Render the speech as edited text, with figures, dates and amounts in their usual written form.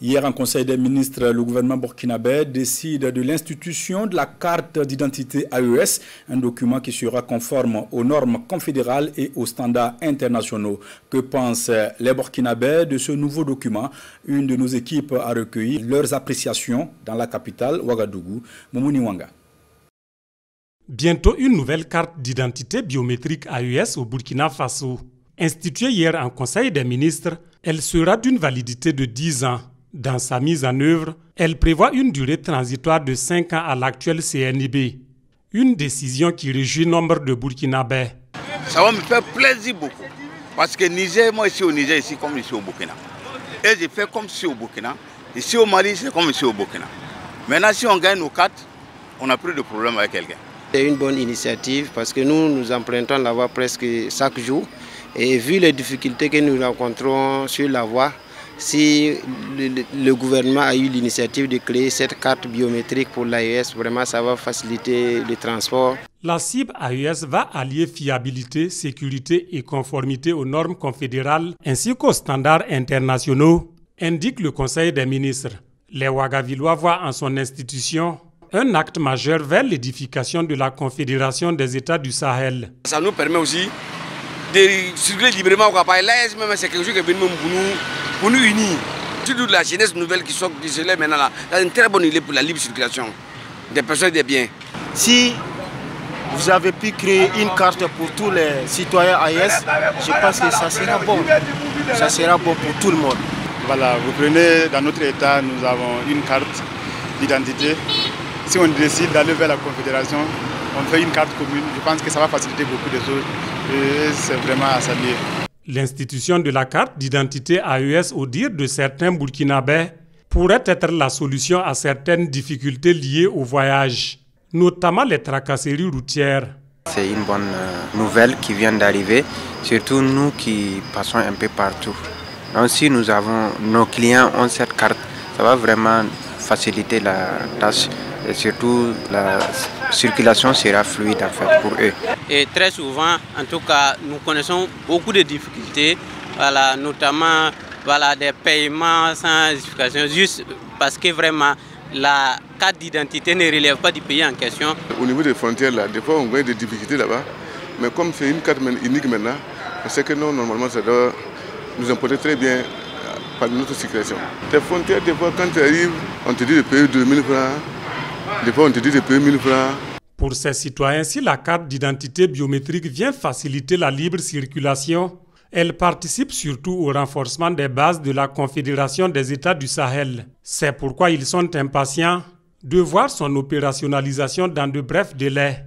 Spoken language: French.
Hier, en Conseil des ministres, le gouvernement burkinabé décide de l'institution de la carte d'identité AES, un document qui sera conforme aux normes confédérales et aux standards internationaux. Que pensent les Burkinabés de ce nouveau document? Une de nos équipes a recueilli leurs appréciations dans la capitale, Ouagadougou. Moumouni Wanga. Bientôt une nouvelle carte d'identité biométrique AES au Burkina Faso. Instituée hier en Conseil des ministres, elle sera d'une validité de 10 ans. Dans sa mise en œuvre, elle prévoit une durée transitoire de 5 ans à l'actuel CNIB. Une décision qui réjouit nombre de Burkinabés. Ça va me faire plaisir beaucoup. Parce que Niger, moi ici au Niger, ici comme ici au Burkina. Et je fais comme ici au Burkina. Ici au Mali, c'est comme ici au Burkina. Maintenant, si on gagne nos cartes, on n'a plus de problème avec quelqu'un. C'est une bonne initiative parce que nous empruntons la voie presque chaque jour. Et vu les difficultés que nous rencontrons sur la voie, si le gouvernement a eu l'initiative de créer cette carte biométrique pour l'AES, vraiment ça va faciliter le transport. La cible AES va allier fiabilité, sécurité et conformité aux normes confédérales ainsi qu'aux standards internationaux, indique le Conseil des ministres. Les Ouagavillois voient en son institution un acte majeur vers l'édification de la Confédération des États du Sahel. Ça nous permet aussi de circuler librement au Cap. L'AES, c'est quelque chose qui est venu pour nous unir. Surtout la jeunesse nouvelle qui se lève maintenant là, c'est une très bonne idée pour la libre circulation des personnes et des biens. Si vous avez pu créer une carte pour tous les citoyens AES, je pense que ça sera bon. Ça sera bon pour tout le monde. Voilà, vous prenez dans notre État, nous avons une carte d'identité. Si on décide d'aller vers la Confédération, on fait une carte commune. Je pense que ça va faciliter beaucoup de choses et c'est vraiment à saluer. L'institution de la carte d'identité AES, au dire de certains Burkinabés, pourrait être la solution à certaines difficultés liées au voyage, notamment les tracasseries routières. C'est une bonne nouvelle qui vient d'arriver, surtout nous qui passons un peu partout. Donc si nos clients ont cette carte, ça va vraiment faciliter la tâche et surtout la circulation sera fluide en fait pour eux. Et très souvent, en tout cas, nous connaissons beaucoup de difficultés, voilà, notamment des paiements sans justification, juste parce que vraiment la carte d'identité ne relève pas du pays en question. Au niveau des frontières, là, des fois on voit des difficultés là-bas, mais comme c'est une carte unique maintenant, on sait que non, normalement ça doit nous importer très bien par notre circulation. Les frontières, des fois quand tu arrives, on te dit de payer 2000 francs, des fois on te dit de payer 1000 francs. Pour ces citoyens, si la carte d'identité biométrique vient faciliter la libre circulation, elle participe surtout au renforcement des bases de la Confédération des États du Sahel. C'est pourquoi ils sont impatients de voir son opérationnalisation dans de brefs délais.